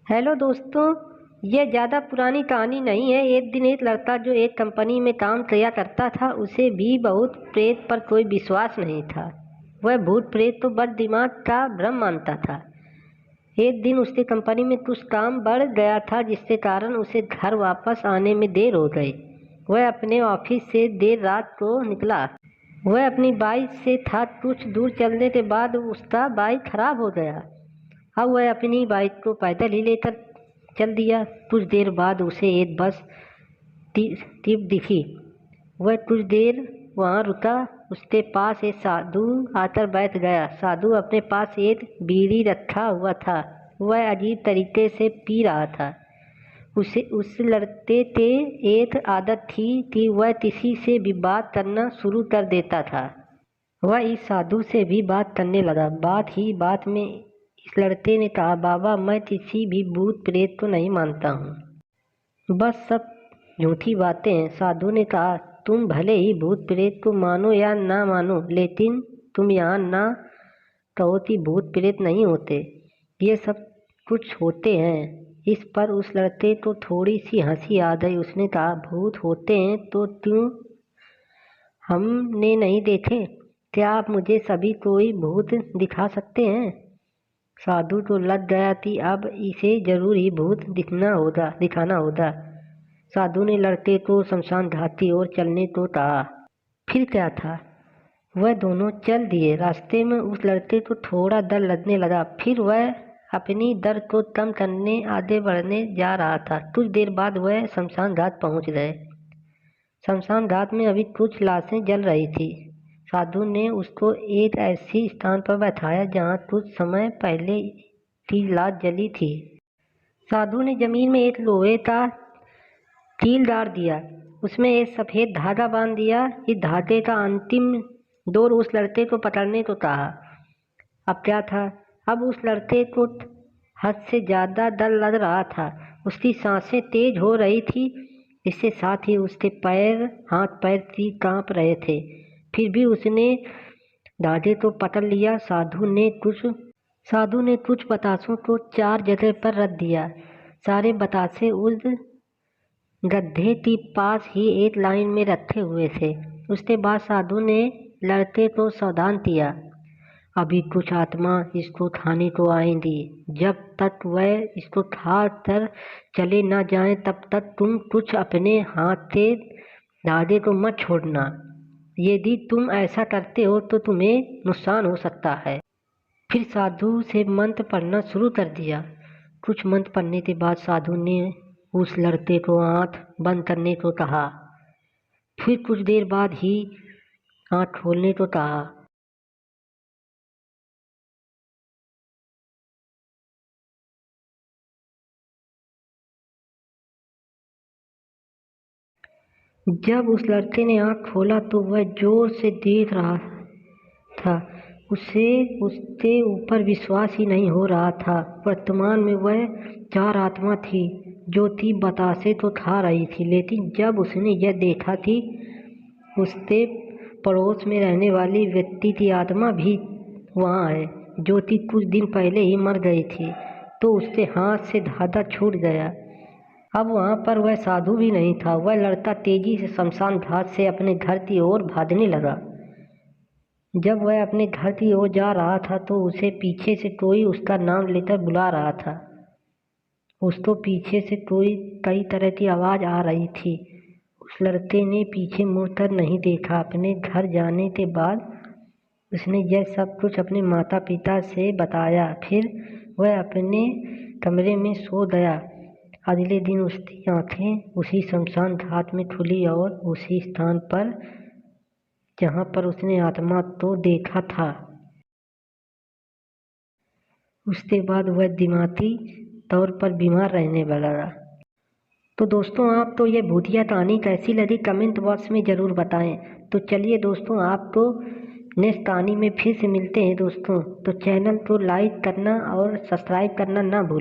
Hello दोस्तों। ये ज़्यादा पुरानी कहानी नहीं है। एक दिन एक लड़का जो एक कंपनी में काम किया करता था, उसे भी भूत प्रेत पर कोई विश्वास नहीं था। वह भूत प्रेत तो बस दिमाग का भ्रम मानता था। एक दिन उसकी कंपनी में कुछ काम बढ़ गया था, जिसके कारण उसे घर वापस आने में देर हो गई। वह अपने ऑफिस से देर रात को निकला। वह अपनी बाइक से था। कुछ दूर चलने के बाद उसका बाइक खराब हो गया। अब वह अपनी बाइक को पैदल ही लेकर चल दिया। कुछ देर बाद उसे एक बस टिप दिखी। वह कुछ देर वहाँ रुका। उसके पास एक साधु आकर बैठ गया। साधु अपने पास एक बीड़ी रखा हुआ था। वह अजीब तरीके से पी रहा था। उसे उस लड़के के एक आदत थी कि वह किसी से भी बात करना शुरू कर देता था। वह इस साधु से भी बात करने लगा। बात ही बात में इस लड़के ने कहा, बाबा, मैं किसी भी भूत प्रेत को नहीं मानता हूँ, बस सब झूठी बातें हैं। साधु ने कहा, तुम भले ही भूत प्रेत को मानो या ना मानो, लेकिन तुम यहाँ ना कहो कि भूत प्रेत नहीं होते। ये सब कुछ होते हैं। इस पर उस लड़के को थोड़ी सी हंसी आ गई। उसने कहा, भूत होते हैं तो क्यों हमने नहीं देखे? क्या आप मुझे सभी कोई भूत दिखा सकते हैं? साधु तो लग गया कि अब इसे जरूर ही भूत दिखाना होगा। साधु ने लड़के को शमशान घाट की ओर चलने को कहा। फिर क्या था, वह दोनों चल दिए। रास्ते में उस लड़के को थोड़ा डर लगने लगा। फिर वह अपनी डर को कम करने आगे बढ़ने जा रहा था। कुछ देर बाद वह शमशान घाट पहुंच गए। शमशान घाट में अभी कुछ लाशें जल रही थी। साधु ने उसको एक ऐसी स्थान पर बैठाया जहाँ कुछ समय पहले की लाश जली थी। साधु ने जमीन में एक लोहे का कील गाड़ दिया। उसमें एक सफ़ेद धागा बांध दिया। इस धागे का अंतिम डोर उस लड़के को पकड़ने को कहा। अब क्या था, अब उस लड़के को हद से ज़्यादा डर लग रहा था। उसकी सांसें तेज हो रही थी। इसके साथ ही उसके हाथ पैर भी कांप रहे थे। फिर भी उसने धागे को पकड़ लिया। साधु ने कुछ बतासों को 4 जगह पर रख दिया। सारे बतासे उस गड्ढे के पास ही एक लाइन में रखे हुए थे। उसके बाद साधु ने लड़के को सावधान किया, अभी कुछ आत्मा इसको खाने को आएंगी। जब तक वह इसको खा कर चले ना जाएं, तब तक तुम कुछ अपने हाथ से धागे को मत छोड़ना। यदि तुम ऐसा करते हो तो तुम्हें नुकसान हो सकता है। फिर साधु से मंत्र पढ़ना शुरू कर दिया। कुछ मंत्र पढ़ने के बाद साधु ने उस लड़के को आंख बंद करने को कहा। फिर कुछ देर बाद ही आंख खोलने को कहा। जब उस लड़के ने आंख खोला तो वह जोर से देख रहा था। उसे उसके ऊपर विश्वास ही नहीं हो रहा था। वर्तमान में वह 4 आत्मा थी जो थी बतासे को खा रही थी। लेकिन जब उसने यह देखा कि उसके पड़ोस में रहने वाली व्यक्ति की आत्मा भी वहाँ है, जो कि कुछ दिन पहले ही मर गई थी, तो उसके हाथ से धागा छूट गया। अब वहाँ पर वह साधु भी नहीं था। वह लड़का तेजी से शमशान घाट से अपने घर की ओर भागने लगा। जब वह अपने घर की ओर जा रहा था तो उसे पीछे से कोई उसका नाम लेकर बुला रहा था। उसको पीछे से कई तरह की आवाज़ आ रही थी। उस लड़के ने पीछे मुड़कर नहीं देखा। अपने घर जाने के बाद उसने यह सब कुछ अपने माता पिता से बताया। फिर वह अपने कमरे में सो गया। अगले दिन उसकी आंखें उसी शमशान घाट में खुली और उसी स्थान पर जहाँ पर उसने आत्मा को देखा था। उसके बाद वह दिमागी तौर पर बीमार रहने लगा। तो दोस्तों, आपको ये भूतिया कहानी कैसी लगी कमेंट बॉक्स में ज़रूर बताएं। तो चलिए दोस्तों, आपको नेक्स्ट कहानी में फिर से मिलते हैं दोस्तों। तो चैनल को लाइक करना और सब्सक्राइब करना ना भूलें।